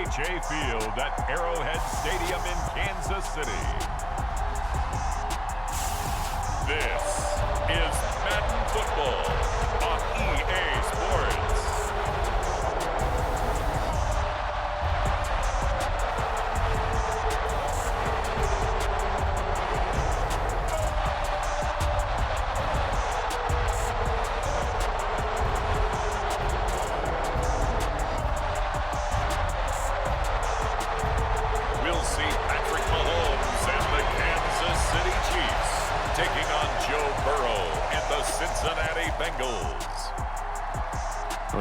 GEHA Field at Arrowhead Stadium in Kansas City. This is Madden Football on EA Sports. We'll see Patrick Mahomes and the Kansas City Chiefs taking on Joe Burrow and the Cincinnati Bengals.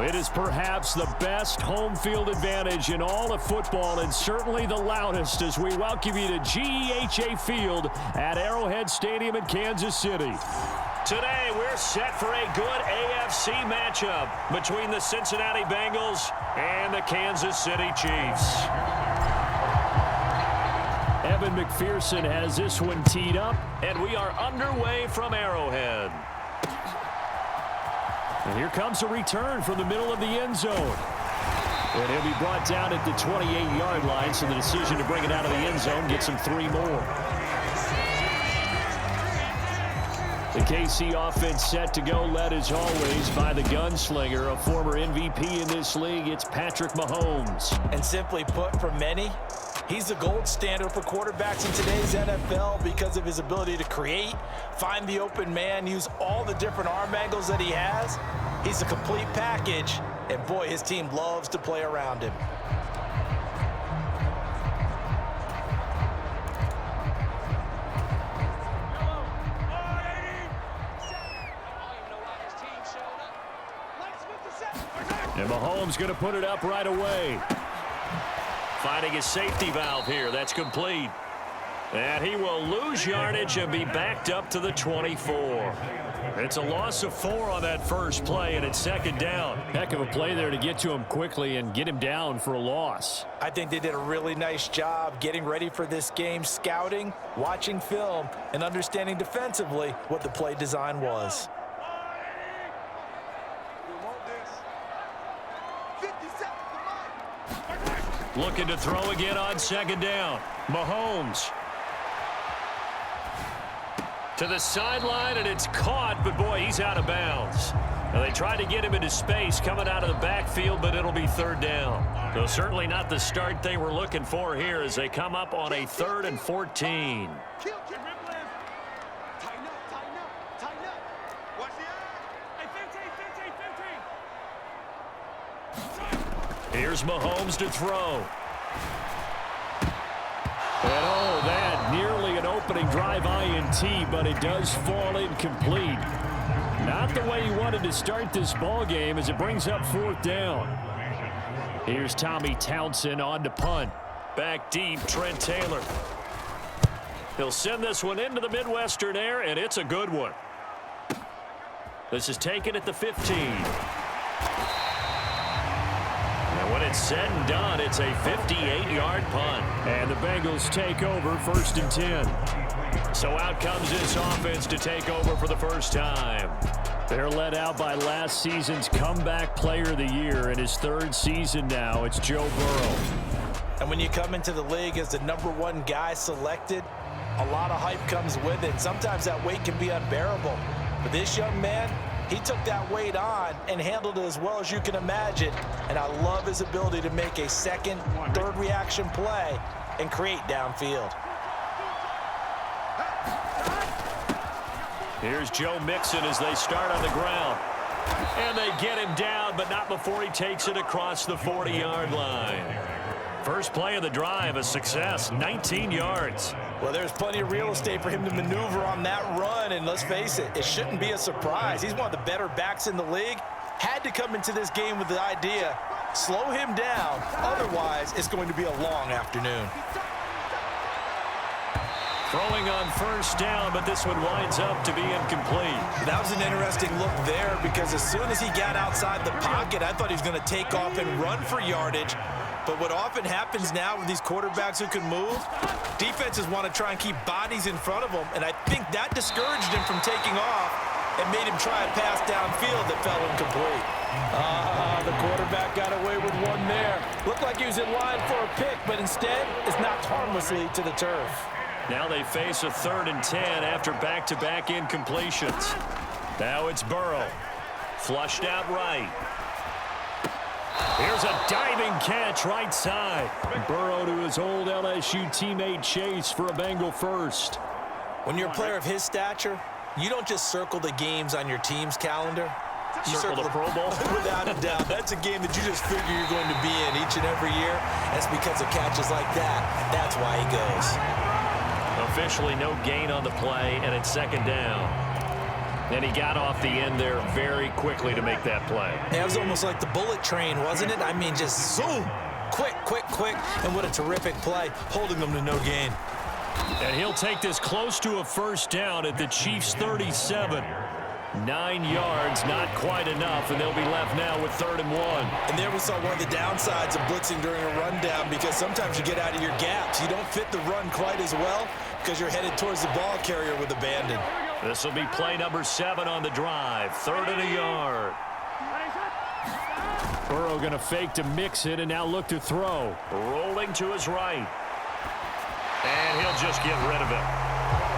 It is perhaps the best home field advantage in all of football, and certainly the loudest, as we welcome you to GEHA Field at Arrowhead Stadium in Kansas City. Today, we're set for a good AFC matchup between the Cincinnati Bengals and the Kansas City Chiefs. Evan McPherson has this one teed up, and we are underway from Arrowhead. And here comes a return from the middle of the end zone. And he'll be brought down at the 28-yard line, so the decision to bring it out of the end zone gets him 3 more. The KC offense set to go, led as always by the gunslinger, a former MVP in this league. It's Patrick Mahomes. And simply put, for many, he's the gold standard for quarterbacks in today's NFL because of his ability to create, find the open man, use all the different arm angles that he has. He's a complete package, and boy, his team loves to play around him. And Mahomes going to put it up right away. Finding his safety valve here. That's complete. And he will lose yardage and be backed up to the 24. It's a loss of 4 on that first play, and it's second down. Heck of a play there to get to him quickly and get him down for a loss. I think they did a really nice job getting ready for this game, scouting, watching film, and understanding defensively what the play design was. Looking to throw again on second down. Mahomes to the sideline, and it's caught, but boy, he's out of bounds. Now, they tried to get him into space coming out of the backfield, but it'll be third down. So certainly not the start they were looking for here as they come up on a 3rd and 14. Here's Mahomes to throw. And oh, that nearly an opening drive INT, but it does fall incomplete. Not the way he wanted to start this ball game as it brings up 4th down. Here's Tommy Townsend on to punt. Back deep, Trent Taylor. He'll send this one into the Midwestern air, and it's a good one. This is taken at the 15. When it's said and done, it's a 58-yard punt. And the Bengals take over 1st and 10. So out comes this offense to take over for the first time. They're led out by last season's comeback player of the year. In his 3rd season now, it's Joe Burrow. And when you come into the league as the #1 guy selected, a lot of hype comes with it. Sometimes that weight can be unbearable. But this young man, he took that weight on and handled it as well as you can imagine. And I love his ability to make a 2nd, 3rd reaction play and create downfield. Here's Joe Mixon as they start on the ground. And they get him down, but not before he takes it across the 40-yard line. First play of the drive, a success, 19 yards. Well, there's plenty of real estate for him to maneuver on that run, and let's face it, it shouldn't be a surprise. He's one of the better backs in the league. Had to come into this game with the idea, slow him down, otherwise it's going to be a long afternoon. Throwing on 1st down, but this one winds up to be incomplete. That was an interesting look there because as soon as he got outside the pocket, I thought he was going to take off and run for yardage. But what often happens now with these quarterbacks who can move, defenses want to try and keep bodies in front of them, and I think that discouraged him from taking off and made him try a pass downfield that fell incomplete. the quarterback got away with one there. Looked like he was in line for a pick, but instead is knocked harmlessly to the turf. Now they face a 3rd and 10 after back-to-back incompletions. Now it's Burrow. Flushed out right. Here's a diving catch right side. Burrow to his old LSU teammate Chase for a Bengal first. When you're a player of his stature, you don't just circle the games on your team's calendar. You circle the Pro Bowl? Without a doubt. That's a game that you just figure you're going to be in each and every year. That's because of catches like that. That's why he goes. Officially no gain on the play, and it's 2nd down. And he got off the end there very quickly to make that play. It was almost like the bullet train, wasn't it? I mean, just zoom. Quick, quick, quick. And what a terrific play, holding them to no gain. And he'll take this close to a 1st down at the Chiefs' 37. 9 yards, not quite enough, and they'll be left now with 3rd and 1. And there we saw one of the downsides of blitzing during a rundown, because sometimes you get out of your gaps. You don't fit the run quite as well because you're headed towards the ball carrier with abandon. This will be play number 7 on the drive. 3rd and a yard. Burrow going to fake to mix it and now look to throw. Rolling to his right. And he'll just get rid of it.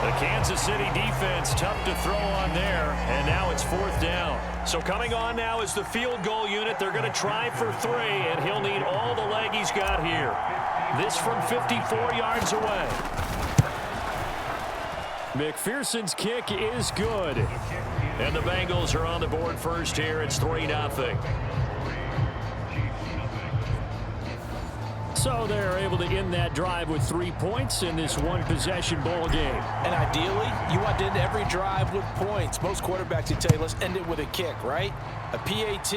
The Kansas City defense tough to throw on there, and now it's 4th down. So coming on now is the field goal unit. They're going to try for 3, and he'll need all the leg he's got here. This from 54 yards away. McPherson's kick is good. And the Bengals are on the board first here. It's 3-0. So they're able to end that drive with 3 points in this one-possession ball game. And ideally, you want to end every drive with points. Most quarterbacks, you tell you, let's end it with a kick, right? A PAT,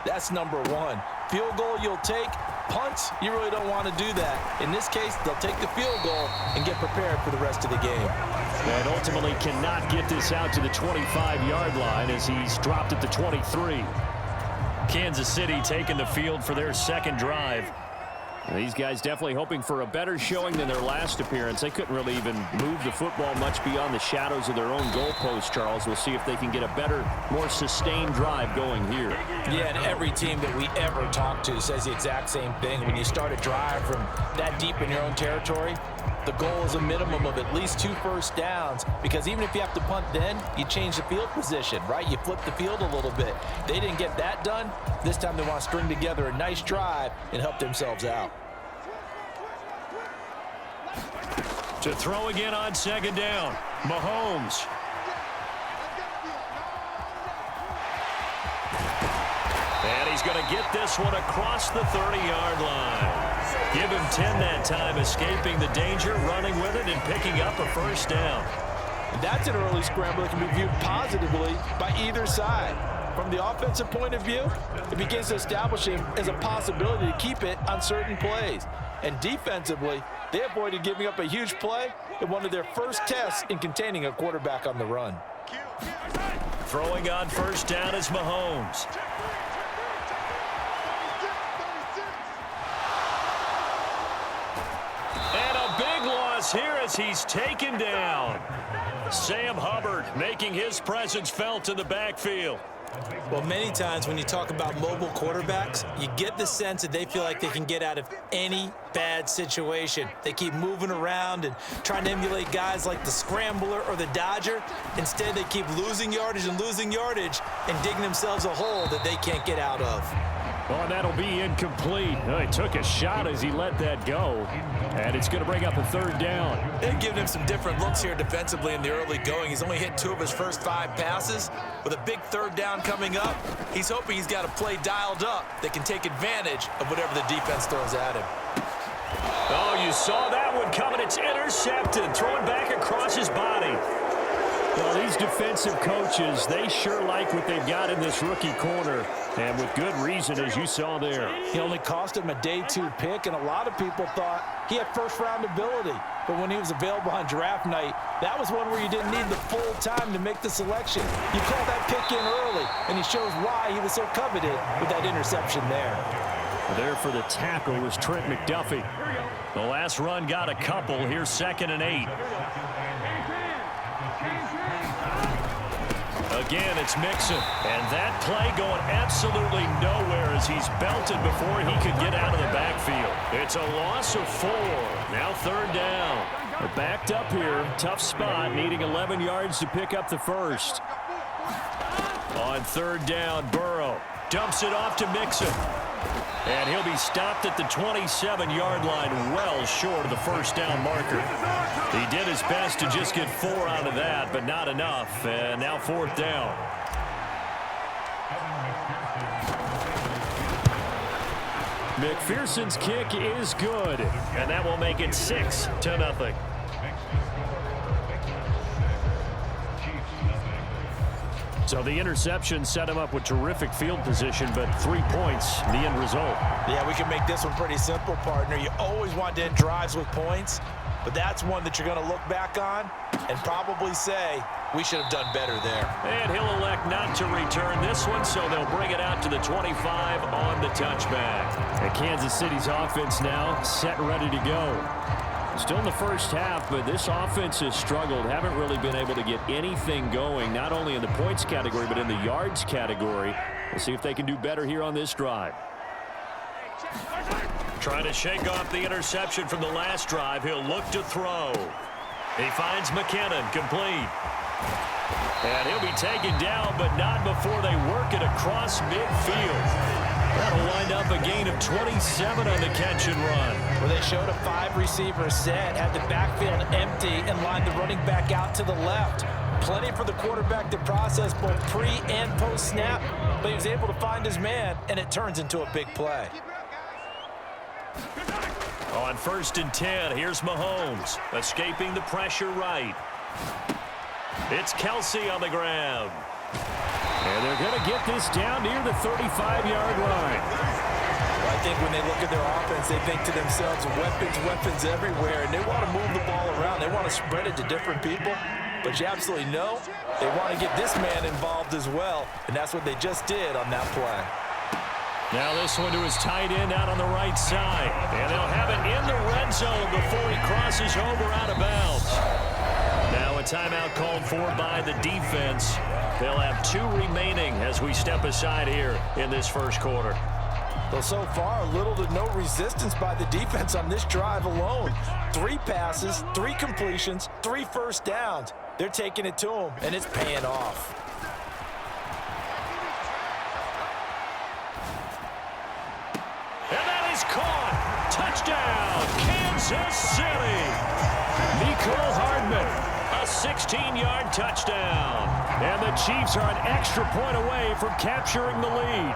that's number 1. Field goal you'll take. Punts, you really don't want to do that. In this case, they'll take the field goal and get prepared for the rest of the game. And ultimately cannot get this out to the 25-yard line as he's dropped at the 23. Kansas City taking the field for their 2nd drive. These guys definitely hoping for a better showing than their last appearance. They couldn't really even move the football much beyond the shadows of their own goalpost, Charles. We'll see if they can get a better, more sustained drive going here. Yeah, and every team that we ever talk to says the exact same thing. When you start a drive from that deep in your own territory, the goal is a minimum of at least 2 first downs, because even if you have to punt then, you change the field position, right? You flip the field a little bit. They didn't get that done. This time they want to string together a nice drive and help themselves out. To throw again on 2nd down, Mahomes. And he's going to get this one across the 30-yard line. Give him 10 that time, escaping the danger, running with it, and picking up a 1st down. And that's an early scramble that can be viewed positively by either side. From the offensive point of view, it begins to establish him as a possibility to keep it on certain plays. And defensively, they avoided giving up a huge play in one of their first tests in containing a quarterback on the run. Throwing on 1st down is Mahomes. And a big loss here as he's taken down. Sam Hubbard making his presence felt in the backfield. Well, many times when you talk about mobile quarterbacks, you get the sense that they feel like they can get out of any bad situation. They keep moving around and trying to emulate guys like the Scrambler or the Dodger. Instead, they keep losing yardage and digging themselves a hole that they can't get out of. Oh, and that'll be incomplete. Oh, he took a shot as he let that go. And it's going to bring up a 3rd down. They've given him some different looks here defensively in the early going. He's only hit 2 of his first 5 passes. With a big 3rd down coming up, he's hoping he's got a play dialed up that can take advantage of whatever the defense throws at him. Oh, you saw that one coming. It's intercepted. Throwing back across his body. Well, these defensive coaches, they sure like what they've got in this rookie corner. And with good reason, as you saw there. He only cost him a day 2 pick, and a lot of people thought he had first-round ability. But when he was available on draft night, that was one where you didn't need the full time to make the selection. You call that pick in early, and he shows why he was so coveted with that interception there. There for the tackle was Trent McDuffie. The last run got a couple. Here's 2nd and 8. Again, it's Mixon. And that play going absolutely nowhere as he's belted before he could get out of the backfield. It's a loss of 4. Now 3rd down. They're backed up here. Tough spot, needing 11 yards to pick up the first. On 3rd down, Burrow dumps it off to Mixon. And he'll be stopped at the 27-yard line, well short of the first down marker. He did his best to just get 4 out of that, but not enough. And now 4th down. McPherson's kick is good, and that will make it 6-0. So the interception set him up with terrific field position, but 3 points, the end result. Yeah, we can make this one pretty simple, partner. You always want to end drives with points, but that's one that you're going to look back on and probably say, we should have done better there. And he'll elect not to return this one, so they'll bring it out to the 25 on the touchback. And Kansas City's offense now set and ready to go. Still in the first half, but this offense has struggled. Haven't really been able to get anything going, not only in the points category, but in the yards category. We'll see if they can do better here on this drive. Trying to shake off the interception from the last drive. He'll look to throw. He finds McKinnon, complete. And he'll be taken down, but not before they work it across midfield. That'll wind up a gain of 27 on the catch and run. Well, they showed a 5-receiver set, had the backfield empty, and lined the running back out to the left. Plenty for the quarterback to process both pre and post snap, but he was able to find his man, and it turns into a big play. On 1st and 10, here's Mahomes, escaping the pressure right. It's Kelsey on the ground. And they're going to get this down near the 35-yard line. Well, I think when they look at their offense, they think to themselves, weapons everywhere, and they want to move the ball around. They want to spread it to different people. But you absolutely know they want to get this man involved as well, and that's what they just did on that play. Now this one to his tight end out on the right side. And they'll have it in the red zone before he crosses over out of bounds. Now a timeout called for by the defense. They'll have 2 remaining as we step aside here in this first quarter. Well, so far, little to no resistance by the defense on this drive alone. 3 passes, 3 completions, 3 first downs. They're taking it to them, and it's paying off. And that is caught. Touchdown, Kansas City. Mecole Hardman. A 16-yard touchdown. And the Chiefs are an extra point away from capturing the lead.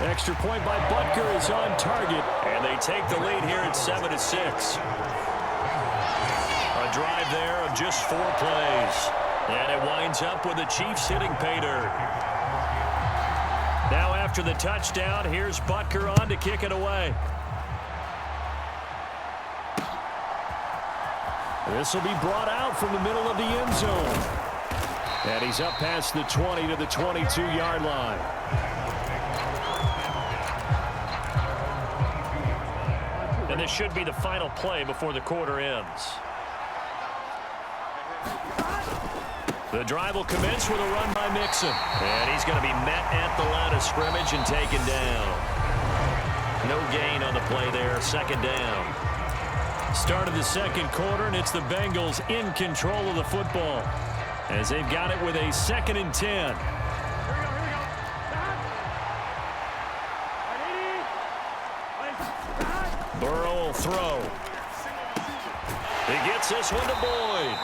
Extra point by Butker is on target. And they take the lead here at 7-6. A drive there of just 4 plays. And it winds up with the Chiefs hitting pay dirt. Now after the touchdown, here's Butker on to kick it away. This will be brought out from the middle of the end zone. And he's up past the 20 to the 22-yard line. And this should be the final play before the quarter ends. The drive will commence with a run by Mixon. And he's going to be met at the line of scrimmage and taken down. No gain on the play there, 2nd down. Start of the second quarter, and it's the Bengals in control of the football as they've got it with a 2nd and 10. Burrow will throw. He gets this one to Boyd.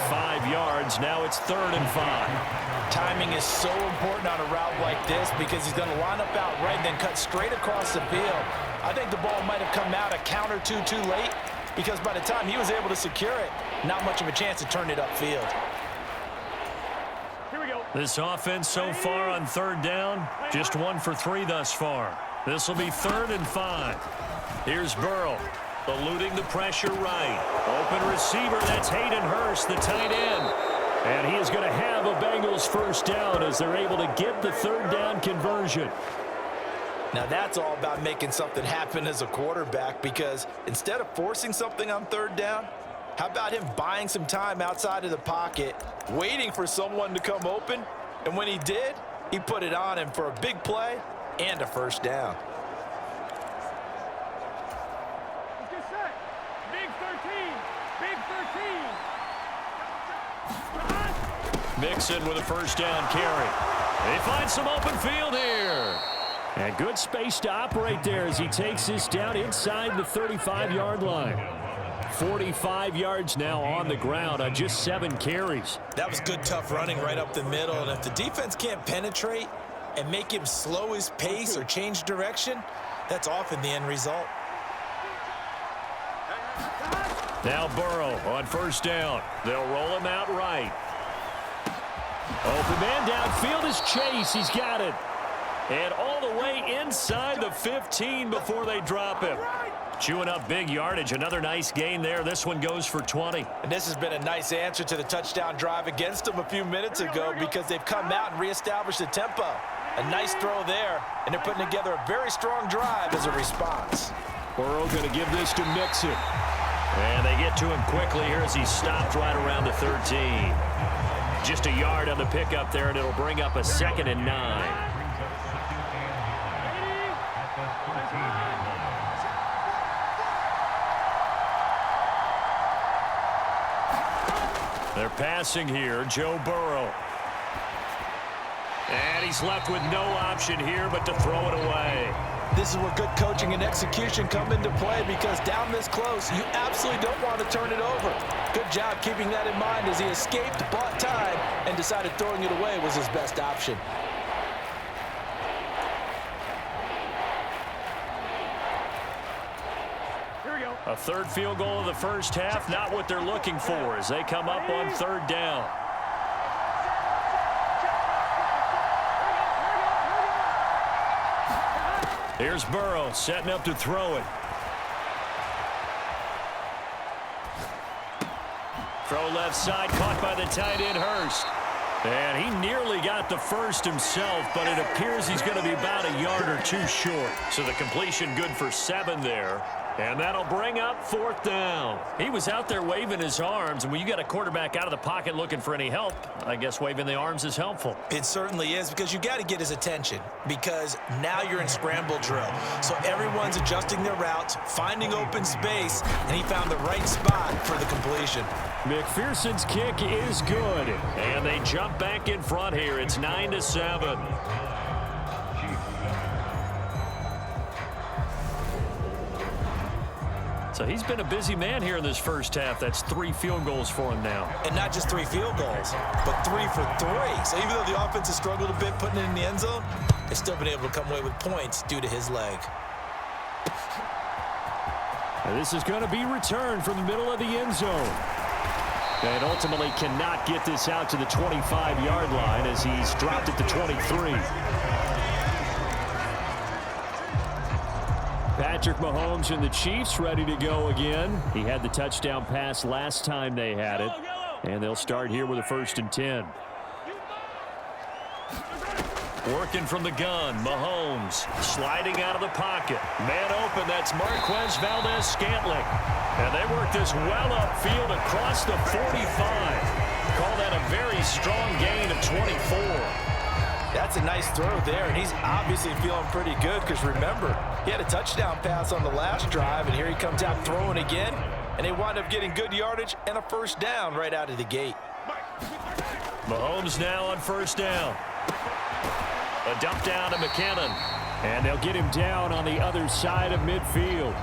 5 yards. Now it's 3rd and 5. Timing is so important on a route like this because he's going to line up out right and then cut straight across the field. I think the ball might have come out a count or two too late because by the time he was able to secure it, not much of a chance to turn it upfield. Here we go. This offense so far on 3rd down, just 1 for 3 thus far. This will be 3rd and 5. Here's Burrow. Eluding the pressure right. Open receiver, that's Hayden Hurst, the tight end. And he is going to have a Bengals first down as they're able to get the 3rd down conversion. Now that's all about making something happen as a quarterback, because instead of forcing something on third down, how about him buying some time outside of the pocket, waiting for someone to come open, and when he did, he put it on him for a big play and a first down. Let's get set. Big 13. Big 13. Mixon with a first down carry. They find some open field here. And good space to operate there as he takes this down inside the 35-yard line. 45 yards now on the ground on just 7 carries. That was good, tough running right up the middle. And if the defense can't penetrate and make him slow his pace or change direction, that's often the end result. Now Burrow on first down. They'll roll him out right. Open man downfield is Chase. He's got it. And all the way inside the 15 before they drop him. Chewing up big yardage. Another nice gain there. This one goes for 20. And this has been a nice answer to the touchdown drive against them a few minutes ago, because they've come out and reestablished the tempo. A nice throw there, and they're putting together a very strong drive as a response. Burrow going to give this to Mixon. And they get to him quickly here as he stopped right around the 13. Just a yard on the pickup there, and it'll bring up a 2nd and 9. They're passing here, Joe Burrow. And he's left with no option here but to throw it away. This is where good coaching and execution come into play, because down this close, you absolutely don't want to turn it over. Good job keeping that in mind as he escaped, bought time, and decided throwing it away was his best option. A third field goal of the first half, not what they're looking for as they come up on third down. Here's Burrow setting up to throw it. Throw left side, caught by the tight end Hurst. And he nearly got the first himself, but it appears he's going to be about a yard or two short. So the completion good for 7 there. And that'll bring up 4th down. He was out there waving his arms, and when you got a quarterback out of the pocket looking for any help, I guess waving the arms is helpful. It certainly is, because you got to get his attention, because now you're in scramble drill. So everyone's adjusting their routes, finding open space, and he found the right spot for the completion. McPherson's kick is good, and they jump back in front here. It's 9-7. So he's been a busy man here in this first half. That's 3 field goals for him now. And not just 3 field goals, but 3 for 3. So even though the offense has struggled a bit putting it in the end zone, they've still been able to come away with points due to his leg. And this is going to be returned from the middle of the end zone. And ultimately cannot get this out to the 25-yard line as he's dropped at the 23. Patrick Mahomes and the Chiefs ready to go again. He had the touchdown pass last time they had it. And they'll start here with a 1st and 10. Working from the gun, Mahomes sliding out of the pocket. Man open, that's Marquez Valdez-Scantling. And they work this well upfield across the 45. Call that a very strong gain of 24. That's a nice throw there, and he's obviously feeling pretty good, because remember, he had a touchdown pass on the last drive, and here he comes out throwing again, and they wind up getting good yardage and a first down right out of the gate. Mahomes now on first down. A dump down to McKinnon, and they'll get him down on the other side of midfield.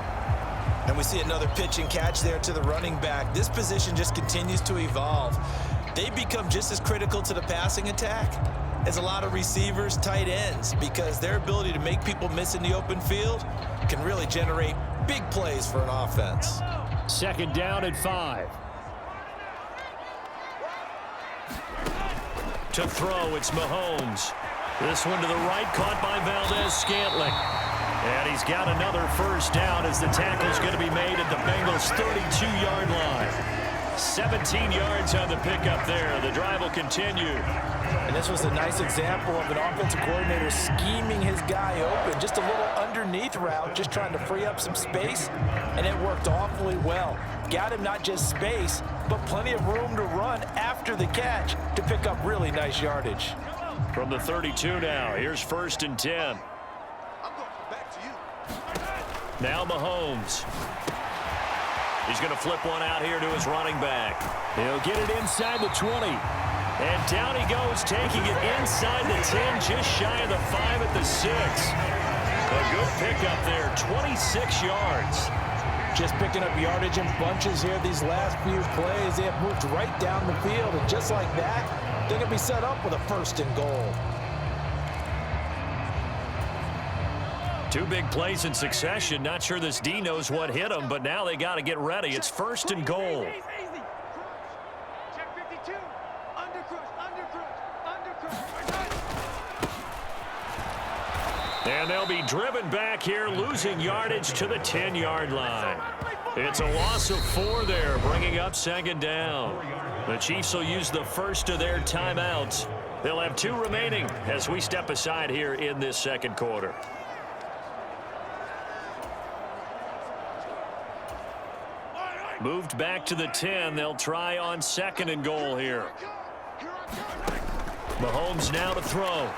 And we see another pitch and catch there to the running back. This position just continues to evolve. They become just as critical to the passing attack as a lot of receivers, tight ends, because their ability to make people miss in the open field can really generate big plays for an offense. 2nd down and 5. To throw, it's Mahomes. This one to the right, caught by Valdez-Scantling. And he's got another first down as the tackle's going to be made at the Bengals' 32-yard line. 17 yards on the pickup there. The drive will continue. And this was a nice example of an offensive coordinator scheming his guy open. Just a little underneath route, just trying to free up some space, and it worked awfully well. Got him not just space, but plenty of room to run after the catch to pick up really nice yardage. From the 32 now, here's 1st and 10. Now Mahomes. He's going to flip one out here to his running back. He'll get it inside the 20. And down he goes, taking it inside the 10, just shy of the 5 at the 6. A good pickup there, 26 yards. Just picking up yardage in bunches here these last few plays. They have moved right down the field, and just like that, they're going to be set up with a 1st and goal. 2 big plays in succession. Not sure this D knows what hit him, but now they got to get ready. It's 1st and goal. Check 52. Undercrush. And they'll be driven back here, losing yardage to the 10-yard line. It's a loss of 4 there, bringing up 2nd down. The Chiefs will use the first of their timeouts. They'll have 2 remaining as we step aside here in this 2nd quarter. Moved back to the 10. They'll try on 2nd and goal here. Mahomes now to throw.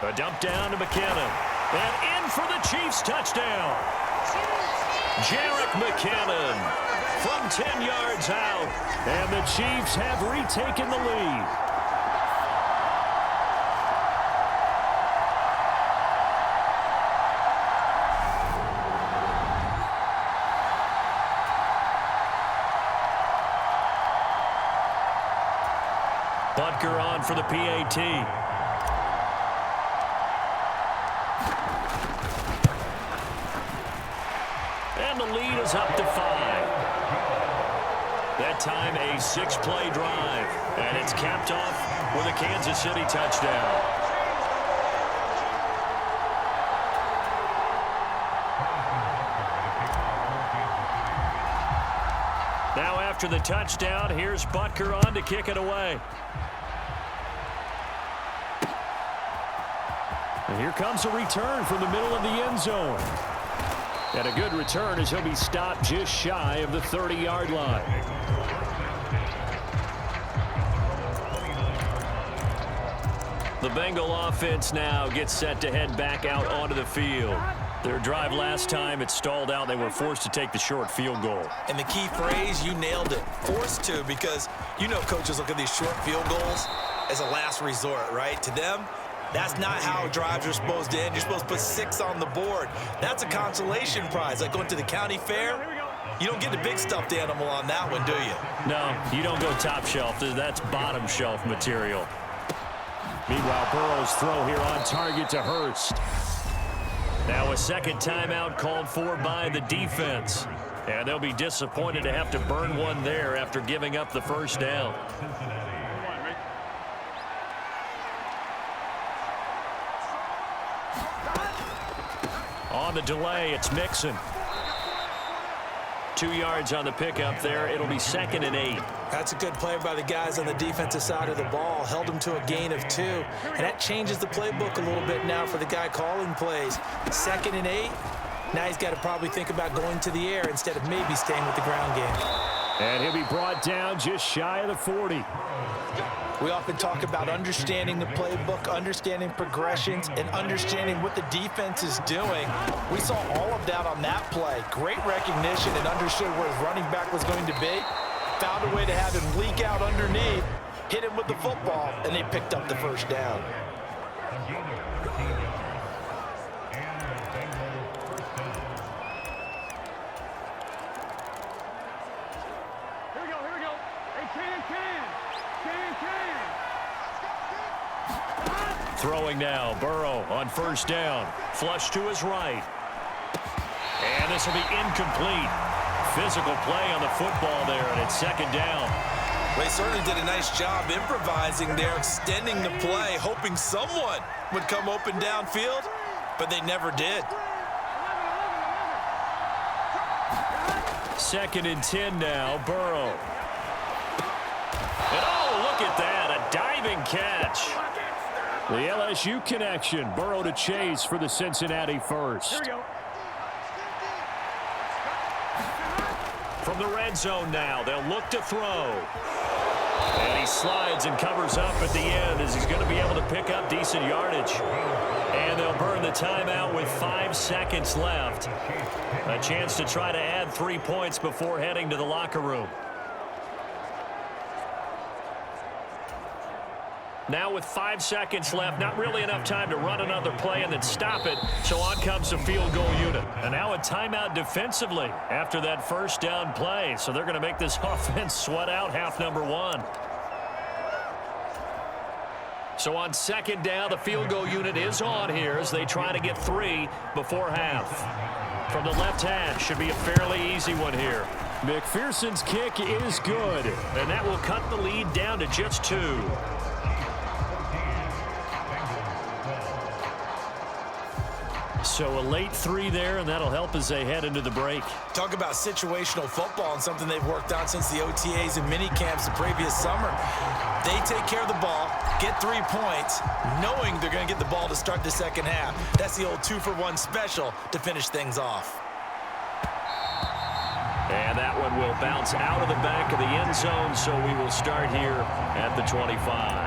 A dump down to McKinnon. And in for the Chiefs touchdown. Jerick McKinnon from 10 yards out. And the Chiefs have retaken the lead. Butker on for the PAT. And the lead is up to 5. That time a 6-play drive. And it's capped off with a Kansas City touchdown. Now after the touchdown, here's Butker on to kick it away. And here comes a return from the middle of the end zone. And a good return as he'll be stopped just shy of the 30-yard line. The Bengal offense now gets set to head back out onto the field. Their drive last time, it stalled out. They were forced to take the short field goal. And the key phrase, you nailed it. Forced to, because you know coaches look at these short field goals as a last resort, right? To them, that's not how drives are supposed to end. You're supposed to put 6 on the board. That's a consolation prize. Like going to the county fair, you don't get the big stuffed animal on that one, do you? No, you don't go top shelf. That's bottom shelf material. Meanwhile, Burrow's throw here on target to Hurst. Now a 2nd timeout called for by the defense. And they'll be disappointed to have to burn one there after giving up the 1st down. On the delay, it's Mixon. 2 yards on the pickup there. It'll be 2nd and 8. That's a good play by the guys on the defensive side of the ball. Held them to a gain of 2. And that changes the playbook a little bit now for the guy calling plays. 2nd and 8. Now he's got to probably think about going to the air instead of maybe staying with the ground game. And he'll be brought down just shy of the 40. We often talk about understanding the playbook, understanding progressions, and understanding what the defense is doing. We saw all of that on that play. Great recognition and understood where his running back was going to be. Found a way to have him leak out underneath, hit him with the football, and they picked up the 1st down. Here we go. Hey, can. Throwing now, Burrow on 1st down. Flush to his right. And this will be incomplete. Physical play on the football there, and it's 2nd down. They certainly did a nice job improvising there, extending the play, hoping someone would come open downfield, but they never did. 2nd and 10 now. Burrow. And oh, look at that. A diving catch. The LSU connection. Burrow to Chase for the Cincinnati first. Here we go. From the red zone now, they'll look to throw. And he slides and covers up at the end as he's going to be able to pick up decent yardage. And they'll burn the timeout with 5 seconds left. A chance to try to add 3 points before heading to the locker room. Now with 5 seconds left, not really enough time to run another play and then stop it. So on comes the field goal unit. And now a timeout defensively after that first down play. So they're going to make this offense sweat out half number 1. So on 2nd down, the field goal unit is on here as they try to get 3 before half. From the left hash, should be a fairly easy one here. McPherson's kick is good, and that will cut the lead down to just 2. So a late 3 there, and that'll help as they head into the break. Talk about situational football and something they've worked on since the OTAs and mini camps the previous summer. They take care of the ball, get 3 points, knowing they're going to get the ball to start the second half. That's the old 2-for-1 special to finish things off. And that one will bounce out of the back of the end zone, so we will start here at the 25.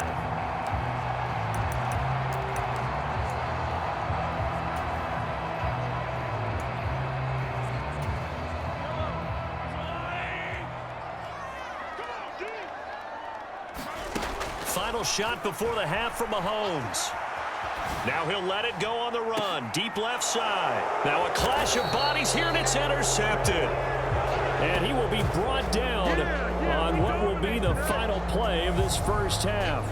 Final shot before the half from Mahomes. Now he'll let it go on the run. Deep left side. Now a clash of bodies here, and it's intercepted. And he will be brought down on what will be the final play of this first half.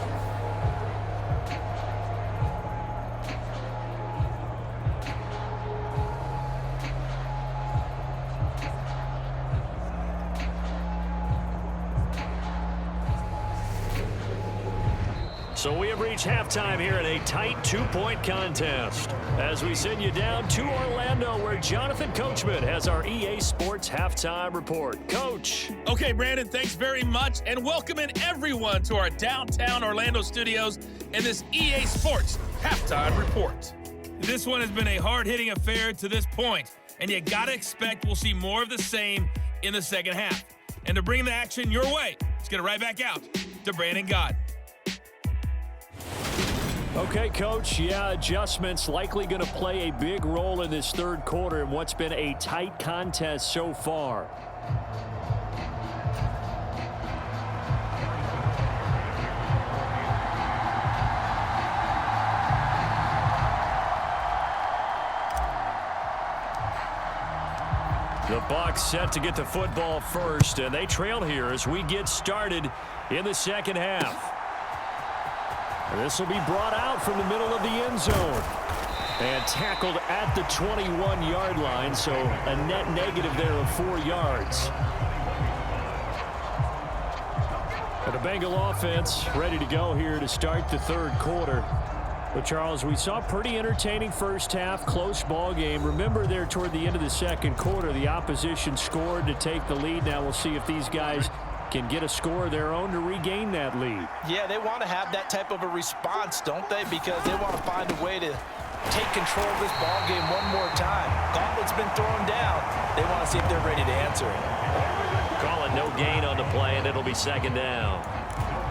So we have reached halftime here in a tight 2-point contest as we send you down to Orlando where Jonathan Coachman has our EA Sports Halftime Report. Coach. Okay, Brandon, thanks very much, and welcoming everyone to our downtown Orlando studios in this EA Sports Halftime Report. This one has been a hard-hitting affair to this point, and you got to expect we'll see more of the same in the second half. And to bring the action your way, let's get it right back out to Brandon Gott. Okay, Coach, adjustments likely going to play a big role in this third quarter in what's been a tight contest so far. The Bucs set to get the football first, and they trail here as we get started in the second half. This will be brought out from the middle of the end zone and tackled at the 21-yard line, so a net negative there of 4 yards. And the Bengal offense ready to go here to start the third quarter. But, Charles, we saw a pretty entertaining first half, close ball game. Remember there toward the end of the second quarter, the opposition scored to take the lead. Now we'll see if these guys can get a score of their own to regain that lead. Yeah, they want to have that type of a response, don't they? Because they want to find a way to take control of this ball game one more time. Gauntlet's been thrown down. They want to see if they're ready to answer it. Call it no gain on the play, and it'll be second down.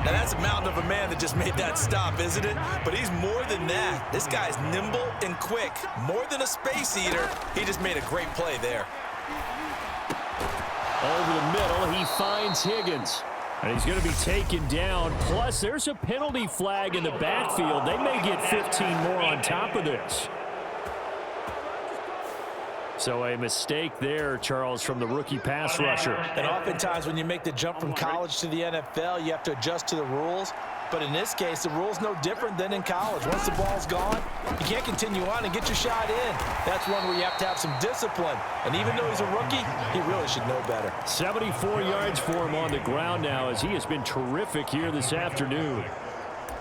Now, that's a mountain of a man that just made that stop, isn't it? But he's more than that. This guy's nimble and quick. More than a space eater. He just made a great play there. Over the middle, he finds Higgins. And he's going to be taken down. Plus, there's a penalty flag in the backfield. They may get 15 more on top of this. So a mistake there, Charles, from the rookie pass rusher. And oftentimes when you make the jump from college to the NFL, you have to adjust to the rules. But in this case, the rule's no different than in college. Once the ball's gone, you can't continue on and get your shot in. That's one where you have to have some discipline. And even though he's a rookie, he really should know better. 74 yards for him on the ground now as he has been terrific here this afternoon.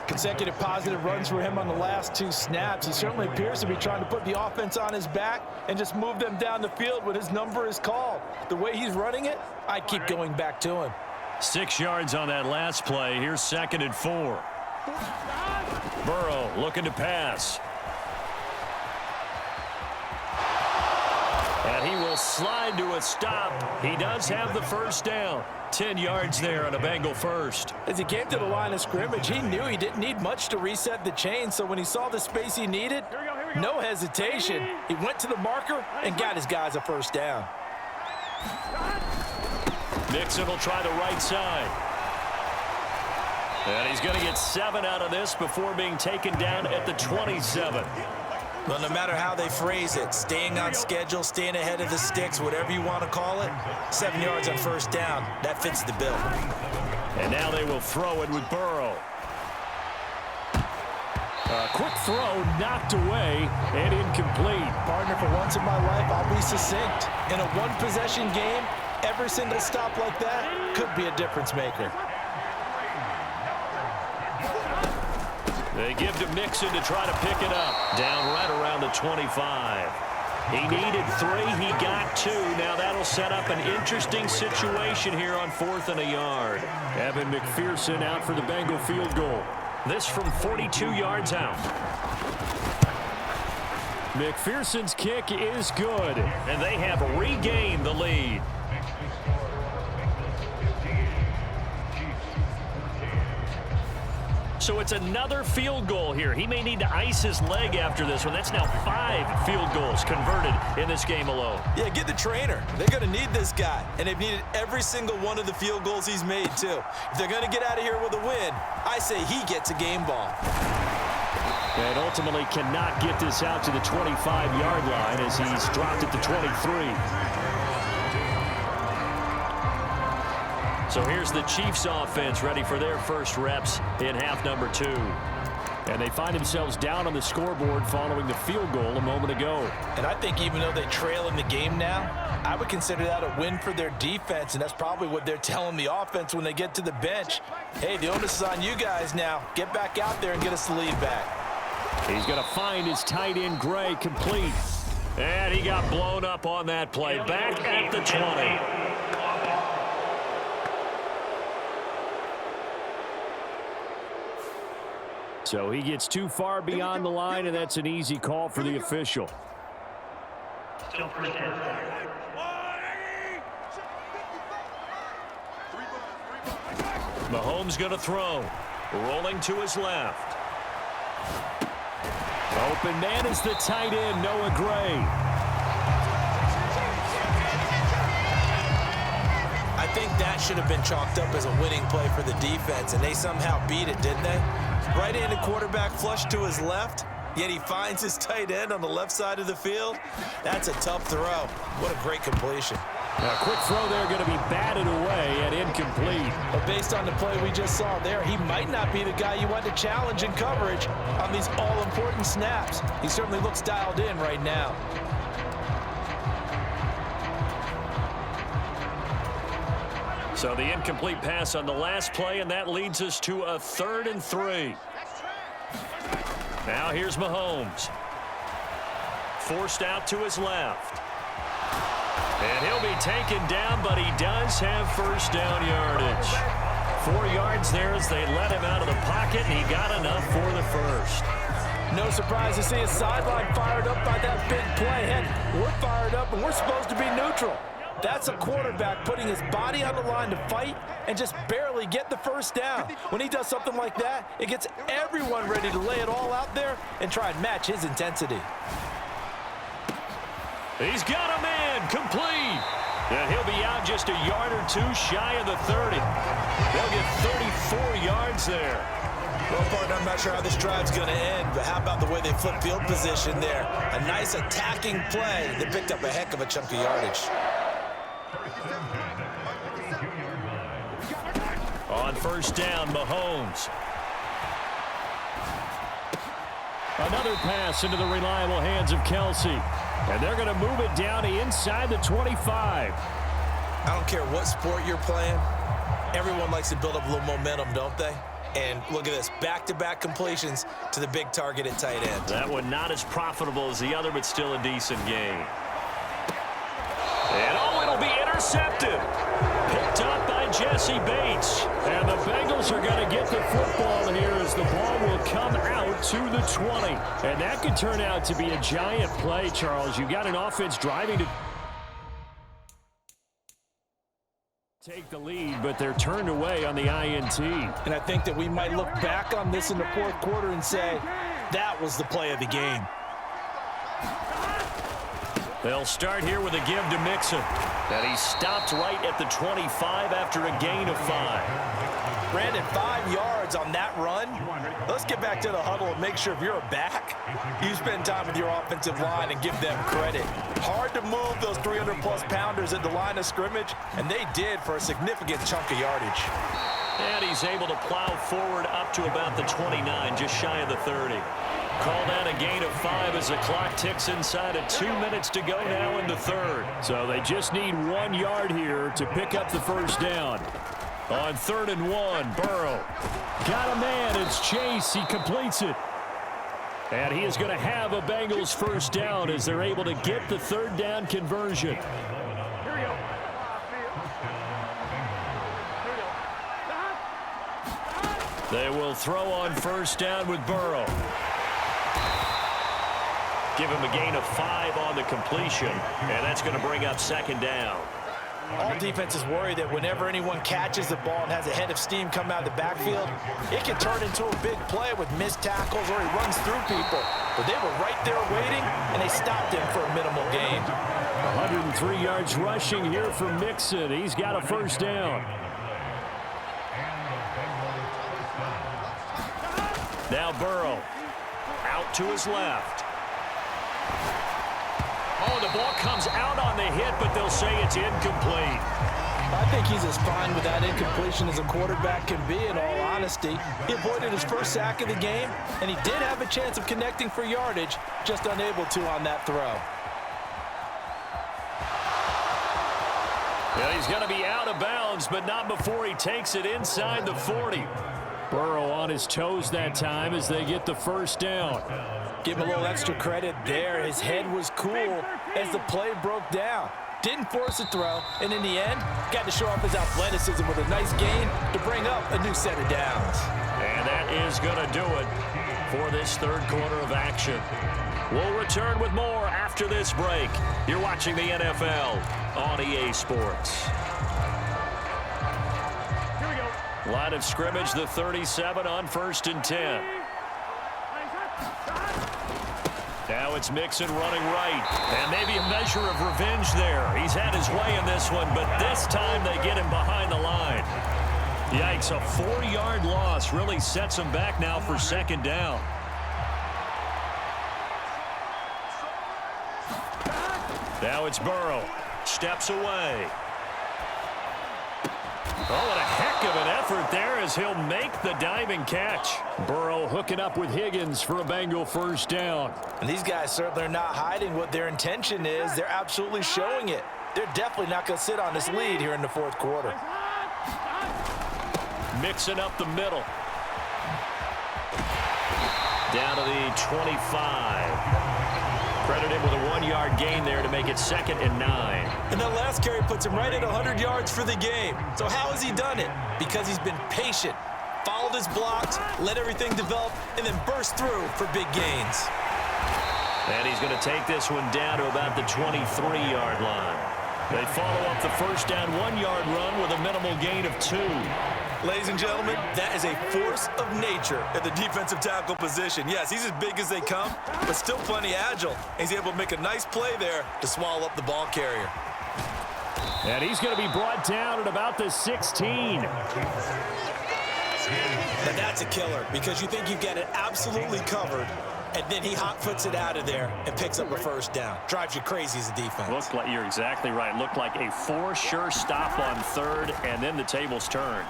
Consecutive positive runs for him on the last 2 snaps. He certainly appears to be trying to put the offense on his back and just move them down the field when his number is called. The way he's running it, I'd keep going back to him. 6 yards on that last play. Here's 2nd and 4. Burrow looking to pass. And he will slide to a stop. He does have the first down. 10 yards there on a Bengal first. As he came to the line of scrimmage, he knew he didn't need much to reset the chain, so when he saw the space he needed, no hesitation. He went to the marker and got his guys a first down. Mixon will try the right side. And he's going to get 7 out of this before being taken down at the 27. Well, no matter how they phrase it, staying on schedule, staying ahead of the sticks, whatever you want to call it, 7 yards on first down, that fits the bill. And now they will throw it with Burrow. A quick throw knocked away and incomplete. Partner, for once in my life, I'll be succinct. In a one-possession game, every single stop like that could be a difference maker. They give to Mixon to try to pick it up. Down right around the 25. He needed 3. He got 2. Now that'll set up an interesting situation here on 4th and a yard. Evan McPherson out for the Bengal field goal. This from 42 yards out. McPherson's kick is good, and they have regained the lead. So it's another field goal here. He may need to ice his leg after this one. That's now 5 field goals converted in this game alone. Yeah, get the trainer. They're going to need this guy, and they've needed every single one of the field goals he's made, too. If they're going to get out of here with a win, I say he gets a game ball. And ultimately cannot get this out to the 25-yard line as he's dropped it to 23. So here's the Chiefs offense ready for their first reps in half number 2. And they find themselves down on the scoreboard following the field goal a moment ago. And I think even though they trail in the game now, I would consider that a win for their defense, and that's probably what they're telling the offense when they get to the bench. Hey, the onus is on you guys now. Get back out there and get us the lead back. He's going to find his tight end, Gray, complete. And he got blown up on that play. Back at the 20. So he gets too far beyond the line, and that's an easy call for the official. Mahomes going to throw. Rolling to his left. Open man is the tight end, Noah Gray. I think that should have been chalked up as a winning play for the defense, and they somehow beat it, didn't they? Right-handed quarterback flush to his left, yet he finds his tight end on the left side of the field. That's a tough throw. What a great completion. A quick throw there going to be batted away and incomplete. But based on the play we just saw there, he might not be the guy you want to challenge in coverage on these all-important snaps. He certainly looks dialed in right now. So the incomplete pass on the last play, and that leads us to a 3rd and 3. Now here's Mahomes. Forced out to his left. And he'll be taken down, but he does have first down yardage. 4 yards there as they let him out of the pocket, and he got enough for the first. No surprise to see his sideline fired up by that big play. Heck, we're fired up, and we're supposed to be neutral. That's a quarterback putting his body on the line to fight and just barely get the first down. When he does something like that, it gets everyone ready to lay it all out there and try and match his intensity. He's got a man, complete. And he'll be out just a yard or 2 shy of the 30. They'll get 34 yards there. Well, partner, I'm not sure how this drive's going to end, but how about the way they flip field position there? A nice attacking play that picked up a heck of a chunk of yardage. On first down, Mahomes. Another pass into the reliable hands of Kelsey. And they're going to move it down inside the 25. I don't care what sport you're playing. Everyone likes to build up a little momentum, don't they? And look at this, back-to-back completions to the big target at tight end. That one not as profitable as the other, but still a decent game. And oh, it'll be intercepted. intercepted. Picked up by Jesse Bates. And the Bengals are going to get the football here as the ball will come out to the 20. And that could turn out to be a giant play, Charles. You got an offense driving to take the lead, but they're turned away on the INT. And I think that we might look back on this in the fourth quarter and say, that was the play of the game. They'll start here with a give to Mixon. And he stopped right at the 25 after a gain of 5. Brandon, 5 yards on that run. Let's get back to the huddle and make sure if you're a back, you spend time with your offensive line and give them credit. Hard to move those 300-plus pounders at the line of scrimmage, and they did for a significant chunk of yardage. And he's able to plow forward up to about the 29, just shy of the 30. Called out a gain of 5 as the clock ticks inside of 2 minutes to go now in the third. So they just need 1 yard here to pick up the first down. On 3rd and 1, Burrow. Got a man, it's Chase, he completes it. And he is going to have a Bengals first down as they're able to get the 3rd down conversion. Here we go. They will throw on first down with Burrow. Give him a gain of 5 on the completion, and that's going to bring up 2nd down. All defenses worry that whenever anyone catches the ball and has a head of steam come out of the backfield, it can turn into a big play with missed tackles or he runs through people. But they were right there waiting, and they stopped him for a minimal gain. 103 yards rushing here for Mixon. He's got a first down. Now Burrow out to his left. Oh, the ball comes out on the hit, but they'll say it's incomplete. I think he's as fine with that incompletion as a quarterback can be, in all honesty. He avoided his first sack of the game, and he did have a chance of connecting for yardage, just unable to on that throw. Yeah, he's going to be out of bounds, but not before he takes it inside the 40. Burrow on his toes that time as they get the first down. Give him a little extra credit there. His head was cool as the play broke down. Didn't force a throw, and in the end, got to show off his athleticism with a nice gain to bring up a new set of downs. And that is going to do it for this 3rd quarter of action. We'll return with more after this break. You're watching the NFL on EA Sports. Here we go. Line of scrimmage, the 37 on 1st and 10. Now it's Mixon running right. And maybe a measure of revenge there. He's had his way in this one, but this time they get him behind the line. Yikes, a 4-yard loss really sets him back now for 2nd down. Now it's Burrow. Steps away. Oh, and a heck of an effort there as he'll make the diving catch. Burrow hooking up with Higgins for a Bengal first down. And these guys certainly are not hiding what their intention is. They're absolutely showing it. They're definitely not going to sit on this lead here in the 4th quarter. Mixing up the middle. Down to the 25. Credit him with a 1-yard gain there to make it 2nd and 9. And that last carry puts him right at 100 yards for the game. So how has he done it? Because he's been patient, followed his blocks, let everything develop, and then burst through for big gains. And he's going to take this one down to about the 23-yard line. They follow up the first down 1-yard run with a minimal gain of 2. Ladies and gentlemen, that is a force of nature at the defensive tackle position. Yes, he's as big as they come, but still plenty agile. He's able to make a nice play there to swallow up the ball carrier. And he's going to be brought down at about the 16. Now that's a killer because you think you've got it absolutely covered, and then he hot-foots it out of there and picks up a first down. Drives you crazy as a defense. Looked like, you're exactly right. Looked like a for-sure stop on 3rd, and then the tables turned.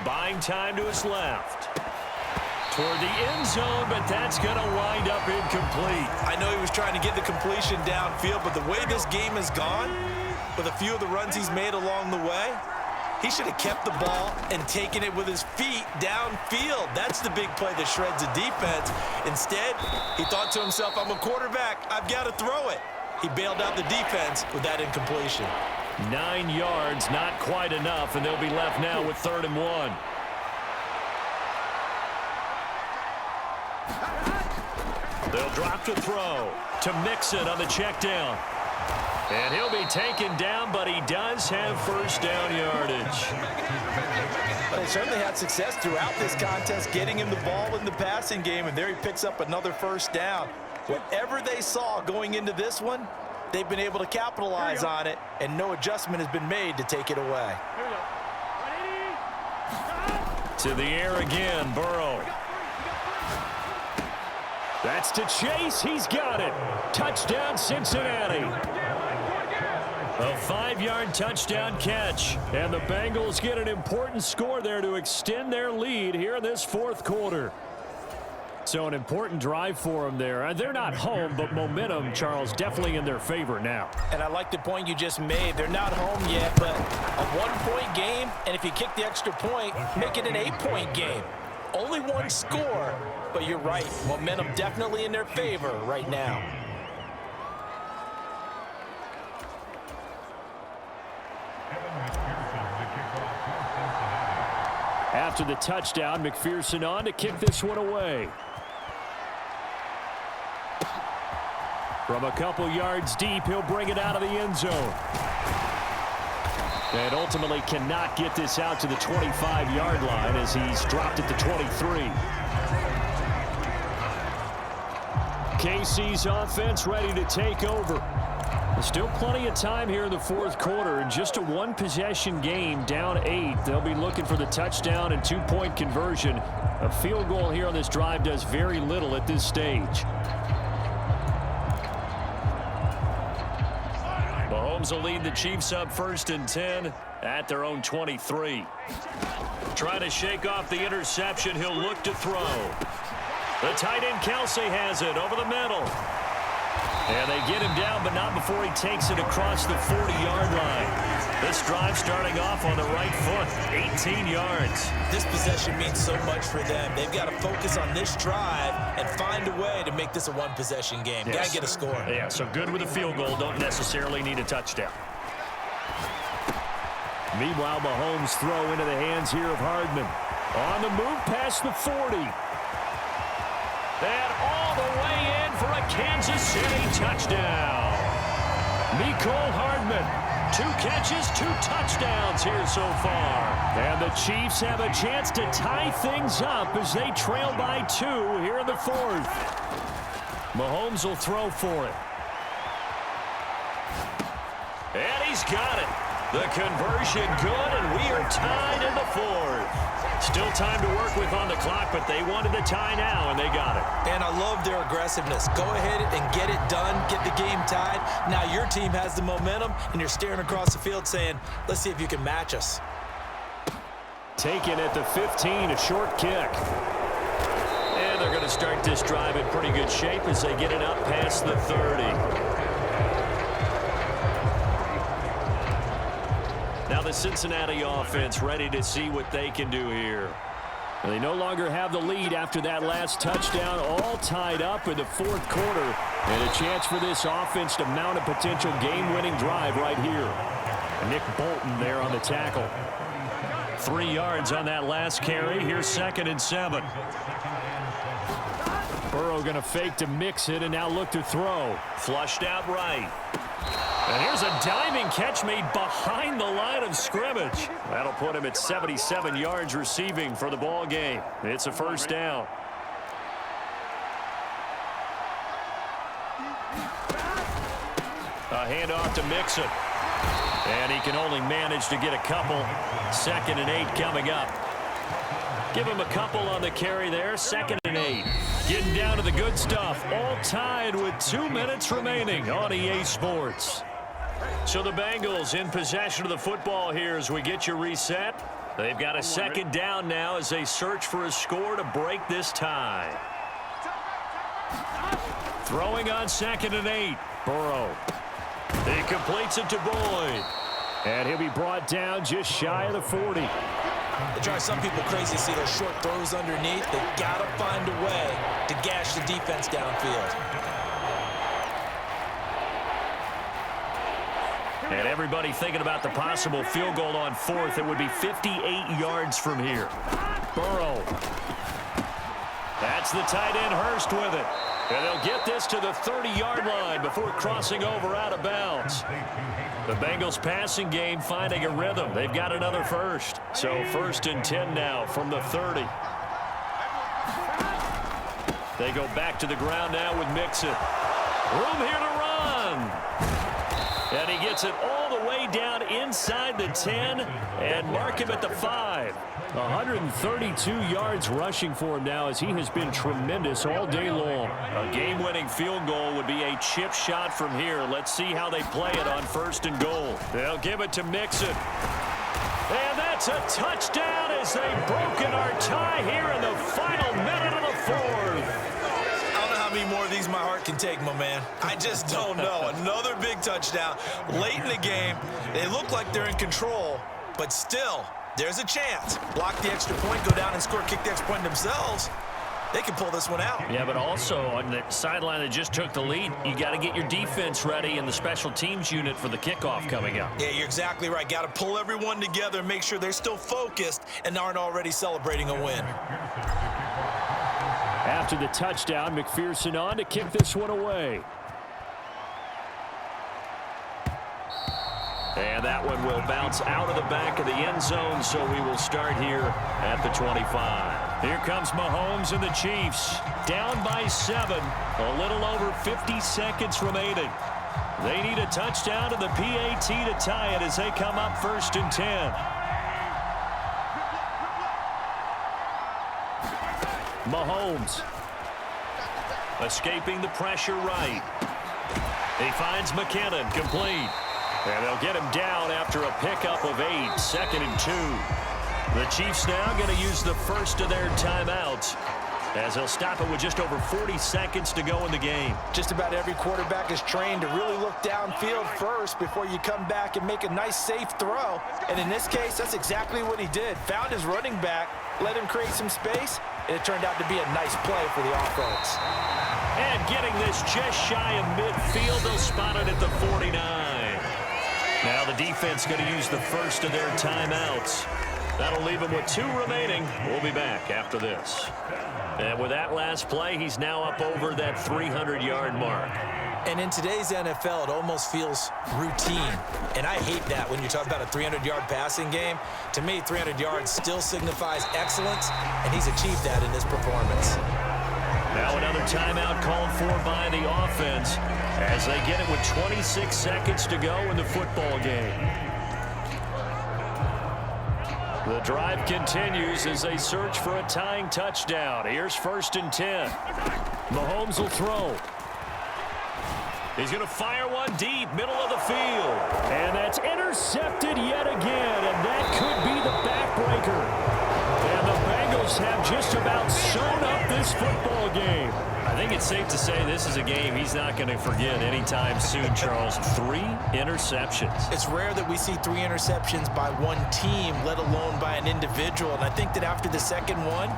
Buying time to his left. Toward the end zone, but that's going to wind up incomplete. I know he was trying to get the completion downfield, but the way this game has gone, with a few of the runs he's made along the way, he should have kept the ball and taken it with his feet downfield. That's the big play that shreds the defense. Instead, he thought to himself, I'm a quarterback. I've got to throw it. He bailed out the defense with that incompletion. 9 yards, not quite enough, and they'll be left now with 3rd and 1. They'll drop to throw to Mixon on the check down. And he'll be taken down, but he does have first down yardage. They certainly had success throughout this contest, getting him the ball in the passing game, and there he picks up another first down. Whatever they saw going into this one, they've been able to capitalize on it, and no adjustment has been made to take it away. To the air again, Burrow. That's to Chase. He's got it. Touchdown, Cincinnati. A 5-yard touchdown catch. And the Bengals get an important score there to extend their lead here in this 4th quarter. So an important drive for them there. They're not home, but momentum, Charles, definitely in their favor now. And I like the point you just made. They're not home yet, but a 1-point game, and if you kick the extra point, make it an 8-point game. Only one score, but you're right. Momentum definitely in their favor right now. After the touchdown, McPherson on to kick this one away. From a couple yards deep, he'll bring it out of the end zone. And ultimately cannot get this out to the 25-yard line as he's dropped it to 23. KC's offense ready to take over. There's still plenty of time here in the 4th quarter, and just a 1-possession game, down 8. They'll be looking for the touchdown and 2-point conversion. A field goal here on this drive does very little at this stage. Mahomes will lead the Chiefs up 1st and 10 at their own 23. Trying to shake off the interception. He'll look to throw. The tight end Kelsey has it over the middle. And they get him down, but not before he takes it across the 40-yard line. This drive starting off on the right foot, 18 yards. This possession means so much for them. They've got to focus on this drive and find a way to make this a 1-possession game. Yes. Got to get a score. Yeah, so good with a field goal. Don't necessarily need a touchdown. Meanwhile, Mahomes throw into the hands here of Hardman. On the move past the 40. And all the way in for a Kansas City touchdown. Mecole Hardman, 2 catches, 2 touchdowns here so far. And the Chiefs have a chance to tie things up as they trail by 2 here in the 4th. Mahomes will throw for it. And he's got it. The conversion good, and we are tied in the 4th. Still time to work with on the clock, but they wanted the tie now, and they got it. And I love their aggressiveness. Go ahead and get it done, get the game tied. Now your team has the momentum, and you're staring across the field saying, let's see if you can match us. Taken at the 15, a short kick. And they're going to start this drive in pretty good shape as they get it up past the 30. Now the Cincinnati offense ready to see what they can do here. They no longer have the lead after that last touchdown, all tied up in the 4th quarter. And a chance for this offense to mount a potential game-winning drive right here. Nick Bolton there on the tackle. 3 yards on that last carry. Here's 2nd and 7. Burrow going to fake to mix it and now look to throw. Flushed out right. And here's a diving catch made behind the line of scrimmage. That'll put him at 77 yards receiving for the ball game. It's a first down. A handoff to Mixon. And he can only manage to get a couple. 2nd and 8 coming up. Give him a couple on the carry there. 2nd and 8. Getting down to the good stuff. All tied with 2 minutes remaining on EA Sports. So the Bengals in possession of the football here as we get you reset. They've got a 2nd down now as they search for a score to break this tie. Throwing on 2nd and 8. Burrow. He completes it to Boyd. And he'll be brought down just shy of the 40. They drive some people crazy to see those short throws underneath. They've got to find a way to gash the defense downfield. And everybody thinking about the possible field goal on fourth. It would be 58 yards from here. Burrow. That's the tight end Hurst with it. And they'll get this to the 30-yard line before crossing over out of bounds. The Bengals passing game finding a rhythm. They've got another first. So 1st and 10 now from the 30. They go back to the ground now with Mixon. Room here to run. And he gets it all the way down inside the 10 and mark him at the 5. 132 yards rushing for him now as he has been tremendous all day long. A game-winning field goal would be a chip shot from here. Let's see how they play it on 1st and goal. They'll give it to Mixon. And that's a touchdown as they've broken our tie here in the final minute of the 4th. How many more of these my heart can take, my man? I just don't know. Another big touchdown late in the game. They look like they're in control, but still, there's a chance. Block the extra point, go down and score, kick the extra point themselves. They can pull this one out. Yeah, but also on the sideline that just took the lead, you got to get your defense ready and the special teams unit for the kickoff coming up. Yeah, you're exactly right. Got to pull everyone together and make sure they're still focused and aren't already celebrating a win. After the touchdown, McPherson on to kick this one away. And that one will bounce out of the back of the end zone, so we will start here at the 25. Here comes Mahomes and the Chiefs. Down by 7. A little over 50 seconds remaining. They need a touchdown to the PAT to tie it as they come up 1st and 10. Mahomes escaping the pressure right. He finds McKinnon complete. And they'll get him down after a pickup of 8. 2nd and 2. The Chiefs now going to use the first of their timeouts as they'll stop it with just over 40 seconds to go in the game. Just about every quarterback is trained to really look downfield first before you come back and make a nice, safe throw. And in this case, that's exactly what he did. Found his running back, let him create some space, and it turned out to be a nice play for the offense. And getting this just shy of midfield, they'll spot it at the 49. Now the defense going to use the first of their timeouts. That'll leave him with 2 remaining. We'll be back after this. And with that last play, he's now up over that 300-yard mark. And in today's NFL, it almost feels routine. And I hate that when you talk about a 300-yard passing game. To me, 300 yards still signifies excellence, and he's achieved that in this performance. Now another timeout called for by the offense as they get it with 26 seconds to go in the football game. The drive continues as they search for a tying touchdown. Here's 1st and 10. Mahomes will throw. He's going to fire one deep, middle of the field. And that's intercepted yet again, and that could be the backbreaker. And the Bengals have just about sewn up this football game. I think it's safe to say this is a game he's not going to forget anytime soon, Charles. 3 interceptions. It's rare that we see 3 interceptions by one team, let alone by an individual. And I think that after the second one,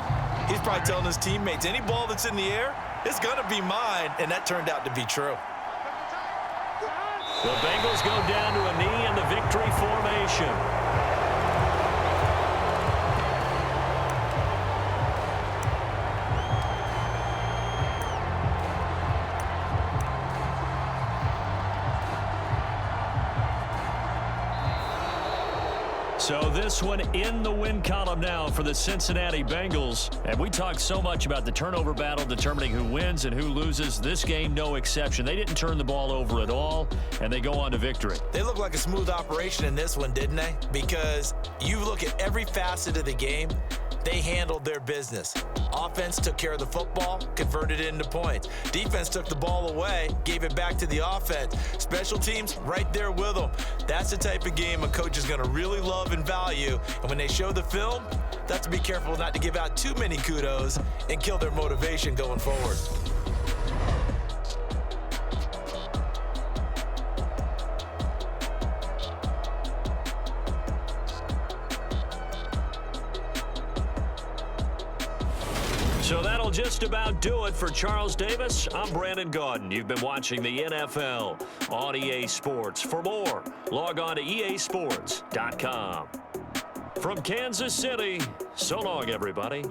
he's probably telling his teammates, any ball that's in the air, it's going to be mine. And that turned out to be true. The Bengals go down to a knee in the victory formation. So this one in the win column now for the Cincinnati Bengals. And we talked so much about the turnover battle determining who wins and who loses. This game, no exception. They didn't turn the ball over at all, and they go on to victory. They look like a smooth operation in this one, didn't they? Because you look at every facet of the game, they handled their business. Offense took care of the football, converted it into points. Defense took the ball away, gave it back to the offense. Special teams right there with them. That's the type of game a coach is going to really love and value. And when they show the film, they have to be careful not to give out too many kudos and kill their motivation going forward. So that'll just about do it for Charles Davis. I'm Brandon Gaudin. You've been watching the NFL on EA Sports. For more, log on to easports.com. From Kansas City, so long, everybody.